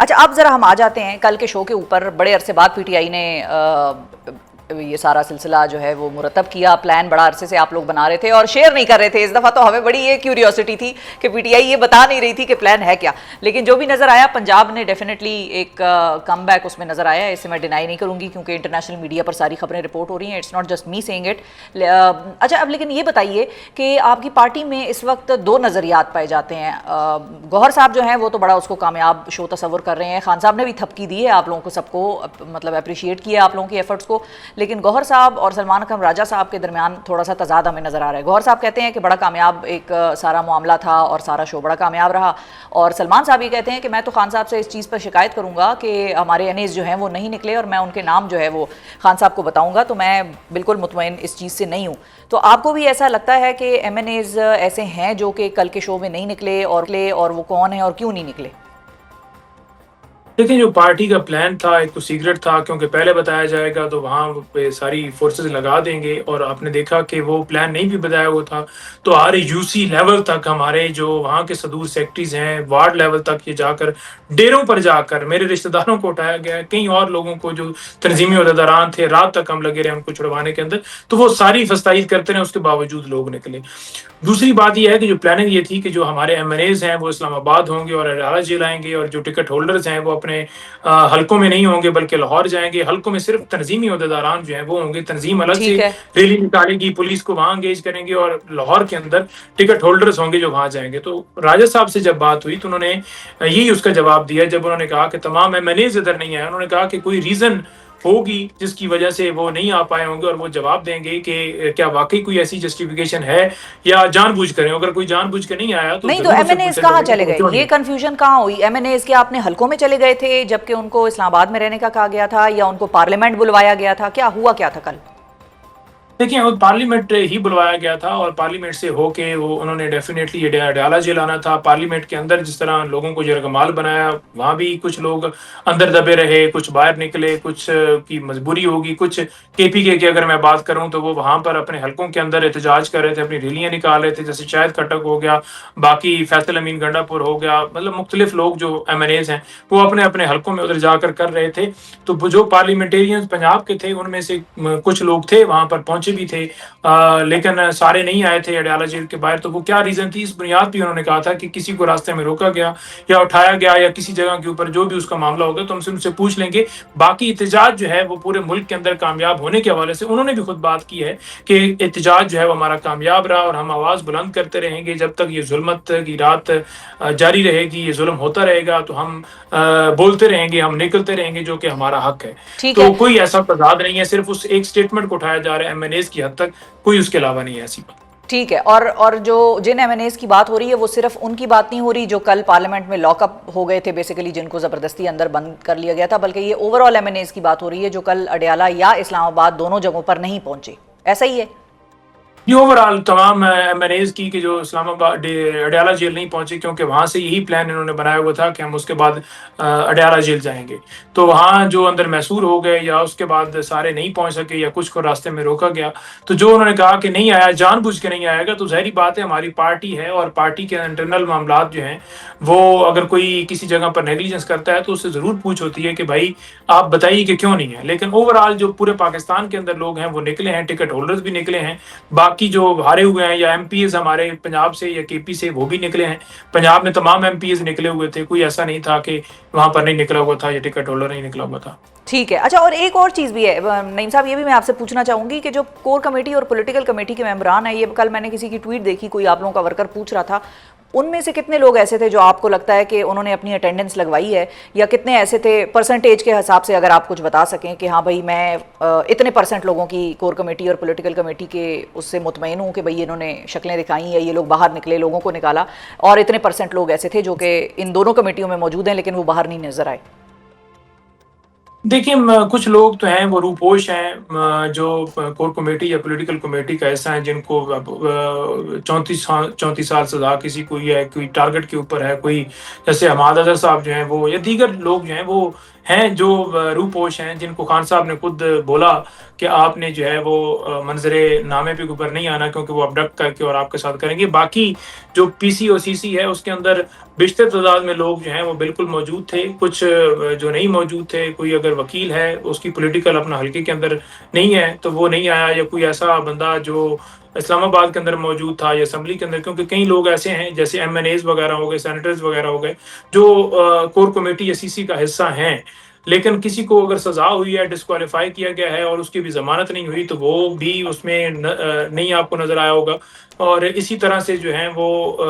اچھا اب ذرا ہم آ جاتے ہیں کل کے شو کے اوپر. بڑے عرصے بعد پی ٹی آئی نے یہ سارا سلسلہ جو ہے وہ مرتب کیا. پلان بڑا عرصے سے آپ لوگ بنا رہے تھے اور شیئر نہیں کر رہے تھے. اس دفعہ تو ہمیں بڑی یہ کیوریوسٹی تھی کہ پی ٹی آئی یہ بتا نہیں رہی تھی کہ پلان ہے کیا. لیکن جو بھی نظر آیا پنجاب نے ڈیفینیٹلی ایک کم بیک اس میں نظر آیا. اسے میں ڈینائی نہیں کروں گی کیونکہ انٹرنیشنل میڈیا پر ساری خبریں رپورٹ ہو رہی ہیں. It's not just me seeing it. اچھا اب لیکن یہ بتائیے کہ آپ کی پارٹی میں اس وقت دو نظریات پائے جاتے ہیں. گوہر صاحب جو ہیں وہ تو بڑا اس کو کامیاب شو تصور کر رہے ہیں. خان صاحب نے بھی تھپکی دی ہے آپ لوگوں کو, سب کو مطلب اپریشیٹ کیا آپ لوگوں کی ایفرٹس کو. لیکن گوہر صاحب اور سلمان اکرم راجہ صاحب کے درمیان تھوڑا سا تضاد ہمیں نظر آ رہا ہے. گوہر صاحب کہتے ہیں کہ بڑا کامیاب ایک سارا معاملہ تھا اور سارا شو بڑا کامیاب رہا, اور سلمان صاحب یہ کہتے ہیں کہ میں تو خان صاحب سے اس چیز پر شکایت کروں گا کہ ہمارے انیز جو ہیں وہ نہیں نکلے اور میں ان کے نام جو ہے وہ خان صاحب کو بتاؤں گا. تو میں بالکل مطمئن اس چیز سے نہیں ہوں. تو آپ کو بھی ایسا لگتا ہے کہ ایم این ایز ایسے ہیں جو کہ کل کے شو میں نہیں نکلے, اور وہ کون ہیں اور کیوں نہیں نکلے؟ دیکھیں جو پارٹی کا پلان تھا ایک تو سیکرٹ تھا, کیونکہ پہلے بتایا جائے گا تو وہاں پہ ساری فورسز لگا دیں گے, اور آپ نے دیکھا کہ وہ پلان نہیں بھی بتایا ہوا تھا. تو ہر یو سی لیول تک ہمارے جو وہاں کے صدور سیکٹریز ہیں, وارڈ لیول تک یہ جا کر ڈیروں پر جا کر میرے رشتہ داروں کو اٹھایا گیا, کئی اور لوگوں کو جو تنظیمی عہدیداران تھے رات تک ہم لگے رہے ان کو چھڑوانے کے اندر. تو وہ ساری فستائش کرتے رہے, اس کے باوجود لوگ نکلے. دوسری بات یہ ہے کہ جو پلاننگ یہ تھی کہ جو ہمارے ایم این ایز ہیں وہ اسلام آباد ہوں گے اور اڈیالہ جیل آئیں گے, اور جو ٹکٹ ہولڈرز ہیں وہ اپنے حلقوں میں نہیں ہوں گے بلکہ لاہور جائیں گے. حلقوں میں صرف تنظیمی عہدیداران جو ہیں وہ ہوں گے. تنظیم الگ سے ٹھیک ہے, ریلی نکالے گی, پولیس کو وہاں انگیج کریں گے, اور لاہور کے اندر ٹکٹ ہولڈرز ہوں گے جو وہاں جائیں گے. تو راجہ صاحب سے جب بات ہوئی تو انہوں نے یہی اس کا جواب دیا جب انہوں نے کہا کہ تمام ایم این ایز ادھر نہیں آئے. انہوں نے کہا کہ کوئی ریزن ہوگی جس کی وجہ سے وہ نہیں آ پائے ہوں گے, اور وہ جواب دیں گے کہ کیا واقعی کوئی ایسی جسٹیفیکیشن ہے یا جان بوجھ کر. اگر کوئی جان بوجھ کے نہیں آیا تو نہیں تو ضرور ایم اسے این ایز پوچھا کہاں جائے گا چلے کہ گئے؟ کیوں نہیں. یہ کنفیوژن کہاں ہوئی؟ ایم این ایز کے اپنے حلقوں میں چلے گئے تھے جبکہ ان کو اسلام آباد میں رہنے کا کہا گیا تھا, یا ان کو پارلیمنٹ بلوایا گیا تھا؟ کیا ہوا کیا تھا کل؟ دیکھیں وہ پارلیمنٹ ہی بلوایا گیا تھا, اور پارلیمنٹ سے ہو کے وہ انہوں نے ڈیفینیٹلی اڈیالہ جیل آنا تھا. پارلیمنٹ کے اندر جس طرح لوگوں کو یرغمال بنایا, وہاں بھی کچھ لوگ اندر دبے رہے, کچھ باہر نکلے, کچھ کی مجبوری ہوگی. کچھ کے پی کے اگر میں بات کروں تو وہ وہاں پر اپنے حلقوں کے اندر احتجاج کر رہے تھے, اپنی ریلیاں نکال رہے تھے, جیسے شاہد کھٹک ہو گیا, باقی فیصل امین گنڈا پور ہو گیا, مطلب مختلف لوگ جو ایم این ایز ہیں وہ اپنے اپنے حلقوں میں ادھر جا کر رہے تھے. تو جو پارلیمنٹیرین پنجاب کے تھے ان میں سے کچھ لوگ تھے وہاں پر پہنچے بھی تھے, لیکن سارے نہیں آئے تھے اڈیالہ جیل کے باہر. تو وہ کیا ریزن تھی, اس بنیاد پہ انہوں نے کہا تھا کہ کسی کو راستے میں روکا گیا یا اٹھایا گیا یا کسی جگہ کے اوپر جو بھی اس کا معاملہ ہوگا تو ہم سے ان سے پوچھ لیں گے. باقی احتجاج جو ہے وہ پورے ملک کے اندر کامیاب ہونے کے حوالے سے انہوں نے بھی خود بات کی ہے کہ احتجاج جو ہے وہ ہمارا کامیاب رہا, اور ہم آواز بلند کرتے رہیں گے جب تک یہ ظلمت کی رات جاری رہے گی, یہ ظلم ہوتا رہے گا. تو ہم بولتے رہیں گے, ہم نکلتے رہیں گے, جو کہ ہمارا حق ہے. ٹھیک ہے, تو کوئی ایسا تضاد نہیں ہے, صرف اس ایک سٹیٹمنٹ کو اٹھایا جا رہا ہے ایم این ایز کی حد تک, کوئی اس کے علاوہ نہیں ہے ایسی بات. ٹھیک ہے. اور جو جن ایم این ایز کی بات ہو رہی ہے وہ صرف ان کی بات نہیں ہو رہی جو کل پارلیمنٹ میں لاک اپ ہو گئے تھے بیسیکلی, جن کو زبردستی اندر بند کر لیا گیا تھا, بلکہ یہ overall MNEs کی بات ہو رہی ہے جو کل اڈیالہ یا اسلام آباد دونوں جگہوں پر نہیں پہنچے. ایسا ہی ہے؟ یہ اوور آل تمام ایم این ایز کی کہ جو اسلام آباد اڈیالہ جیل نہیں پہنچے, کیونکہ وہاں سے یہی پلان انہوں نے بنایا ہوا تھا کہ ہم اس کے بعد اڈیالہ جیل جائیں گے. تو وہاں جو اندر محصور ہو گئے یا اس کے بعد سارے نہیں پہنچ سکے یا کچھ کو راستے میں روکا گیا, تو جو انہوں نے کہا کہ نہیں آیا, جان بوجھ کے نہیں آئے گا, تو ظاہری بات ہے ہماری پارٹی ہے اور پارٹی کے انٹرنل معاملات جو ہیں وہ اگر کوئی کسی جگہ پر نیگلیجنس کرتا ہے تو اس سے ضرور پوچھ ہوتی ہے کہ بھائی آپ بتائیے کہ کیوں نہیں ہے. لیکن اوور آل جو پورے پاکستان کے اندر لوگ ہیں وہ نکلے ہیں, ٹکٹ ہولڈرز بھی نکلے ہیں, باقی جو ہارے ہوئے ہیں یا ایم پی ایز ہمارے پنجاب سے یا کے پی سے وہ بھی نکلے ہیں. پنجاب میں تمام ایم پی ایز نکلے ہوئے تھے, کوئی ایسا نہیں تھا کہ وہاں پر نہیں نکلا ہوا تھا یا ٹکٹ ہولڈر نہیں نکلا ہوا تھا. ٹھیک ہے. اچھا اور ایک اور چیز بھی ہے نعیم صاحب, یہ بھی میں آپ سے پوچھنا چاہوں گی کہ جو کور کمیٹی اور پولیٹیکل کمیٹی کے ممبران ہیں, یہ کل میں نے کسی کی ٹویٹ دیکھی, کوئی آپ لوگوں کا ورکر پوچھ رہا تھا, ان میں سے کتنے لوگ ایسے تھے جو آپ کو لگتا ہے کہ انہوں نے اپنی اٹینڈنس لگوائی ہے, یا کتنے ایسے تھے پرسنٹیج کے حساب سے اگر آپ کچھ بتا سکیں کہ ہاں بھائی میں اتنے پرسنٹ لوگوں کی کور کمیٹی اور پولیٹیکل کمیٹی کے اس سے مطمئن ہوں کہ بھئی انہوں نے شکلیں دکھائیں یا یہ لوگ باہر نکلے, لوگوں کو نکالا, اور اتنے پرسنٹ لوگ ایسے تھے جو کہ ان دونوں کمیٹیوں میں موجود ہیں لیکن وہ باہر نہیں نظر آئے. دیکھیں کچھ لوگ تو ہیں وہ روپوش ہیں, جو کور کمیٹی یا پولیٹیکل کمیٹی کا ایسا ہے جن کو 34 سال سزا کسی کو ہے, کوئی ٹارگٹ کے اوپر ہے, کوئی جیسے حماد اظہر صاحب جو ہیں وہ, یا دیگر لوگ جو ہیں وہ ہیں جو روپوش ہیں، جن کو خان صاحب نے خود بولا کہ آپ نے جو ہے وہ منظر نامے پہ اوپر نہیں آنا کیونکہ وہ ابڈکٹ کر کے اور آپ کے ساتھ کریں گے. باقی جو پی سی اور سی سی ہے اس کے اندر بیشتر تعداد میں لوگ جو ہیں وہ بالکل موجود تھے. کچھ جو نہیں موجود تھے، کوئی اگر وکیل ہے اس کی پولیٹیکل اپنا حلقے کے اندر نہیں ہے تو وہ نہیں آیا، یا کوئی ایسا بندہ جو اسلام آباد کے اندر موجود تھا یا اسمبلی کے اندر، کیونکہ کئی لوگ ایسے ہیں جیسے ایم این ایز وغیرہ ہو گئے، سینیٹرز وغیرہ ہو گئے جو کور کمیٹی یا سی سی کا حصہ ہیں، لیکن کسی کو اگر سزا ہوئی ہے، ڈسکوالیفائی کیا گیا ہے اور اس کی بھی ضمانت نہیں ہوئی تو وہ بھی اس میں نہیں آپ کو نظر آیا ہوگا. اور اسی طرح سے جو ہیں وہ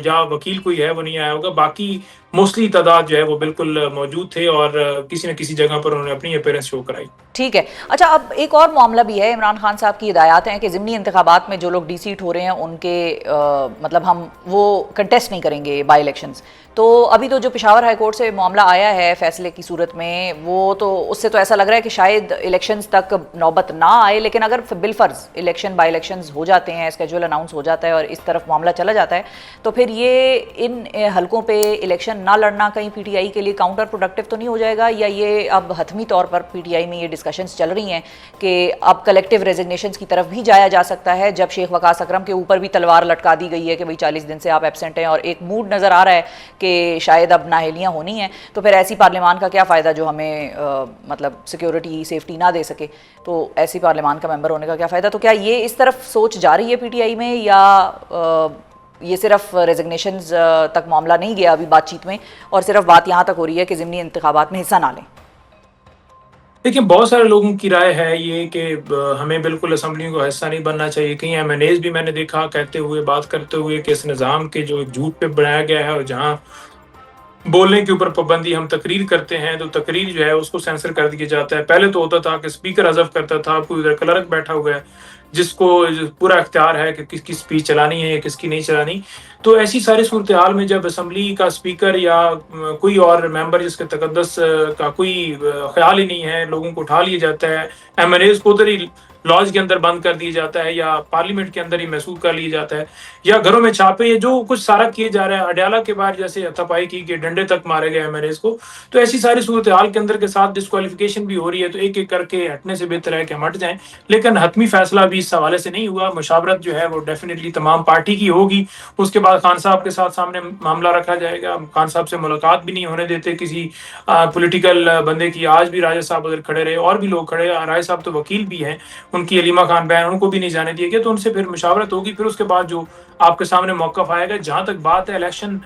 یا وکیل کوئی ہے وہ نہیں آیا ہوگا. باقی موسٹلی تعداد جو ہے وہ بالکل موجود تھے اور کسی نہ کسی جگہ پر انہوں نے اپنی اپیرنس شو کرائی. ٹھیک ہے. اچھا، اب ایک اور معاملہ بھی ہے. عمران خان صاحب کی ہدایات ہیں کہ ضمنی انتخابات میں جو لوگ ڈی سیٹ ہو رہے ہیں ان کے مطلب ہم وہ کنٹیسٹ نہیں کریں گے بائی الیکشنز. تو ابھی تو جو پشاور ہائی کورٹ سے معاملہ آیا ہے فیصلے کی صورت میں، وہ تو اس سے تو ایسا لگ رہا ہے کہ شاید الیکشنز تک نوبت نہ آئے، لیکن اگر بالفرض الیکشن بائی الیکشنز ہو جاتے ہیں، اسکیجول اناؤنس ہو جاتا ہے اور اس طرف معاملہ چلا جاتا ہے تو پھر یہ ان حلقوں پہ الیکشن نہ لڑنا کہیں پی ٹی آئی کے لیے کاؤنٹر پروڈکٹیو تو نہیں ہو جائے گا؟ یا یہ اب حتمی طور پر پی ٹی آئی میں یہ ڈسکشنز چل رہی ہیں کہ اب کلیکٹیو ریزگنیشنز کی طرف بھی جایا جا سکتا ہے، جب شیخ وقاص اکرم کے اوپر بھی تلوار لٹکا دی گئی ہے کہ بھئی 40 دن سے آپ ایبسنٹ ہیں اور ایک موڈ نظر آ رہا ہے کہ شاید اب نااہلیاں ہونی ہیں، تو پھر ایسی پارلیمان کا کیا فائدہ جو ہمیں مطلب سیکیورٹی سیفٹی نہ دے سکے؟ تو ایسی پارلیمان کا ممبر ہونے کا کیا فائدہ؟ تو کیا یہ اس طرف سوچ جا رہی ہے پی ٹی آئی میں، یا یہ صرف ریزگنیشنز تک معاملہ نہیں گیا ابھی بات چیت میں اور صرف بات یہاں تک ہو رہی ہے کہ ضمنی انتخابات میں حصہ نہ لیں؟ دیکھیں، بہت سارے لوگوں کی رائے ہے یہ کہ ہمیں بالکل اسمبلیوں کو حصہ نہیں بننا چاہیے. کہیں ایم این ایز بھی میں نے دیکھا کہتے ہوئے، بات کرتے ہوئے کہ اس نظام کے جو جھوٹ پہ بنایا گیا ہے اور جہاں بولنے کے اوپر پابندی، ہم تقریر کرتے ہیں تو تقریر جو ہے اس کو سینسر کر دیا جاتا ہے. پہلے تو ہوتا تھا کہ اسپیکر حذف کرتا تھا، کوئی ادھر کلرک بیٹھا ہوا ہے جس کو پورا اختیار ہے کہ کس کی اسپیچ چلانی ہے یا کس کی نہیں چلانی. تو ایسی ساری صورتحال میں جب اسمبلی کا اسپیکر یا کوئی اور ممبر جس کے تقدس کا کوئی خیال ہی نہیں ہے، لوگوں کو اٹھا لیا جاتا ہے، ایم این ایز کو ادھر ہی لاج کے اندر بند کر دیا جاتا ہے یا پارلیمنٹ کے اندر ہی محسوس کر لیا جاتا ہے، یا گھروں میں چھاپے، یا جو کچھ سارا کیے جا رہا ہے. اڈیالہ کے بعد جیسے ہتھاپائی کی کہ ڈنڈے تک مارے گئے ایم این ایز کو. تو ایسی ساری صورتحال کے اندر کے ساتھ ڈسکوالیفیکیشن بھی ہو رہی ہے. تو ایک ایک کر کے ہٹنے سے بہتر ہے کہ ہم ہٹ جائیں. لیکن حتمی فیصلہ بھی اس حوالے سے نہیں ہوا. مشاورت جو ہے وہ ڈیفینیٹلی تمام پارٹی کی ہوگی. اس کے بعد خان صاحب کے ساتھ سامنے معاملہ رکھا جائے گا. خان صاحب سے ملاقات بھی نہیں ہونے دیتے کسی پولیٹیکل بندے کی. آج بھی راجہ صاحب ادھر کھڑے رہے اور بھی لوگ کھڑے. راجہ صاحب تو وکیل بھی ہیں، ان کی علیمہ خان بہن، ان کو بھی نہیں جانے دیا گیا. تو ان سے پھر مشاورت ہوگی. پھر اس کے بعد جو آپ کے سامنے موقف آئے گا. جہاں تک بات ہے الیکشن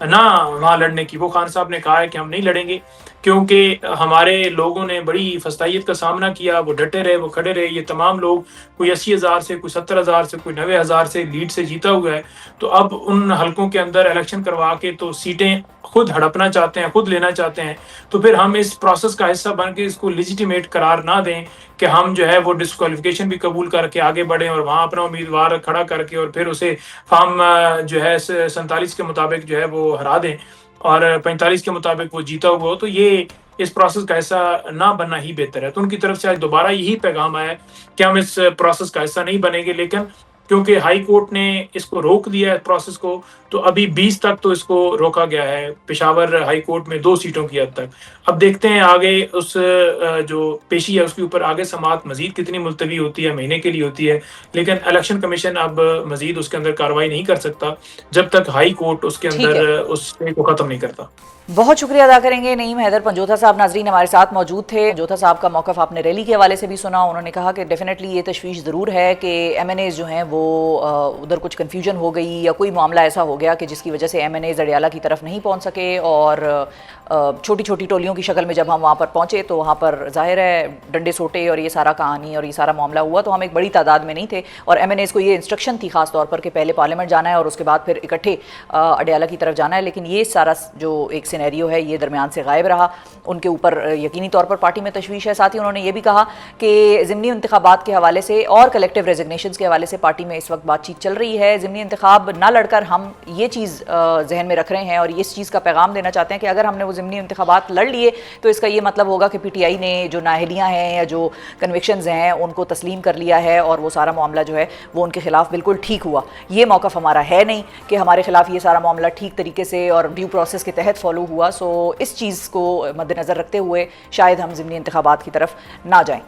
نہ وہاں لڑنے کی، وہ خان صاحب نے کہا ہے کہ ہم نہیں لڑیں گے کیونکہ ہمارے لوگوں نے بڑی فستائیت کا سامنا کیا. وہ ڈٹے رہے، وہ کھڑے رہے. یہ تمام لوگ کوئی 80,000 سے، کوئی 70,000 سے، کوئی 90,000 سے لیڈ سے جیتا ہوا ہے. تو اب ان حلقوں کے اندر الیکشن کروا کے تو سیٹیں خود ہڑپنا چاہتے ہیں، خود لینا چاہتے ہیں. تو پھر ہم اس پروسیس کا حصہ بن کے اس کو لیجیٹیمیٹ قرار نہ دیں کہ ہم جو ہے وہ ڈسکوالیفیکیشن بھی قبول کر کے آگے بڑھیں اور وہاں اپنا امیدوار کھڑا کر کے اور پھر اسے فارم جو ہے 47 کے مطابق جو ہے وہ ہرا دیں اور 45 کے مطابق وہ جیتا ہوا ہو. تو یہ اس پروسیس کا حصہ نہ بننا ہی بہتر ہے. تو ان کی طرف سے آج دوبارہ یہی پیغام آیا ہے کہ ہم اس پروسیس کا حصہ نہیں بنیں گے. لیکن کیونکہ ہائی کورٹ نے اس کو روک دیا ہے پروسیس کو، تو ابھی 20 تک تو اس کو روکا گیا ہے پشاور ہائی کورٹ میں 2 سیٹوں کی حد تک. اب دیکھتے ہیں آگے اس جو پیشی ہے اس کے اوپر آگے سماعت مزید کتنی ملتوی ہوتی ہے، مہینے کے لیے ہوتی ہے. لیکن الیکشن کمیشن اب مزید اس کے اندر کارروائی نہیں کر سکتا جب تک ہائی کورٹ اس کے اندر اس کو ختم نہیں کرتا. بہت شکریہ ادا کریں گے نعیم حیدر پنجوتھا صاحب. ناظرین ہمارے ساتھ موجود تھے. پنجوتھا صاحب کا موقف آپ نے ریلی کے حوالے سے بھی سنا. انہوں نے کہا کہ ڈیفینیٹلی یہ تشویش ضرور ہے کہ ایم این ایز جو ہیں وہ ادھر کچھ کنفیوژن ہو گئی یا کوئی معاملہ ایسا ہو گیا کہ جس کی وجہ سے ایم این ایز اڈیالہ کی طرف نہیں پہنچ سکے، اور چھوٹی چھوٹی ٹولیوں کی شکل میں جب ہم وہاں پر پہنچے تو وہاں پر ظاہر ہے ڈنڈے سوٹے اور یہ سارا کہانی اور یہ سارا معاملہ ہوا. تو ہم ایک بڑی تعداد میں نہیں تھے اور ایم این ایز کو یہ انسٹرکشن تھی خاص طور پر کہ پہلے پارلیمنٹ جانا ہے اور اس کے بعد پھر اکٹھے اڈیالہ کی طرف جانا ہے. لیکن یہ سارا جو ایک سینیریو ہے یہ درمیان سے غائب رہا. ان کے اوپر یقینی طور پر پارٹی میں تشویش ہے. ساتھ ہی انہوں نے یہ بھی کہا کہ ضمنی انتخابات کے حوالے سے اور کلیکٹیو ریزگنیشنز کے حوالے سے پارٹی میں اس وقت بات چیت چل رہی ہے. ضمنی انتخاب نہ لڑ کر ہم یہ چیز ذہن میں رکھ رہے ہیں اور اس چیز کا پیغام دینا چاہتے ہیں کہ اگر ہم نے وہ ضمنی انتخابات لڑ لیے تو اس کا یہ مطلب ہوگا کہ پی ٹی آئی نے جو نااہلیاں ہیں یا جو کنوکشنز ہیں ان کو تسلیم کر لیا ہے اور وہ سارا معاملہ جو ہے وہ ان کے خلاف بالکل ٹھیک ہوا. یہ موقف ہمارا ہے نہیں کہ ہمارے خلاف یہ سارا معاملہ ٹھیک طریقے سے اور ڈیو پروسیس کے تحت فالو ہوا. سو اس چیز کو مد نظر رکھتے ہوئے شاید ہم ضمنی انتخابات کی طرف نہ جائیں.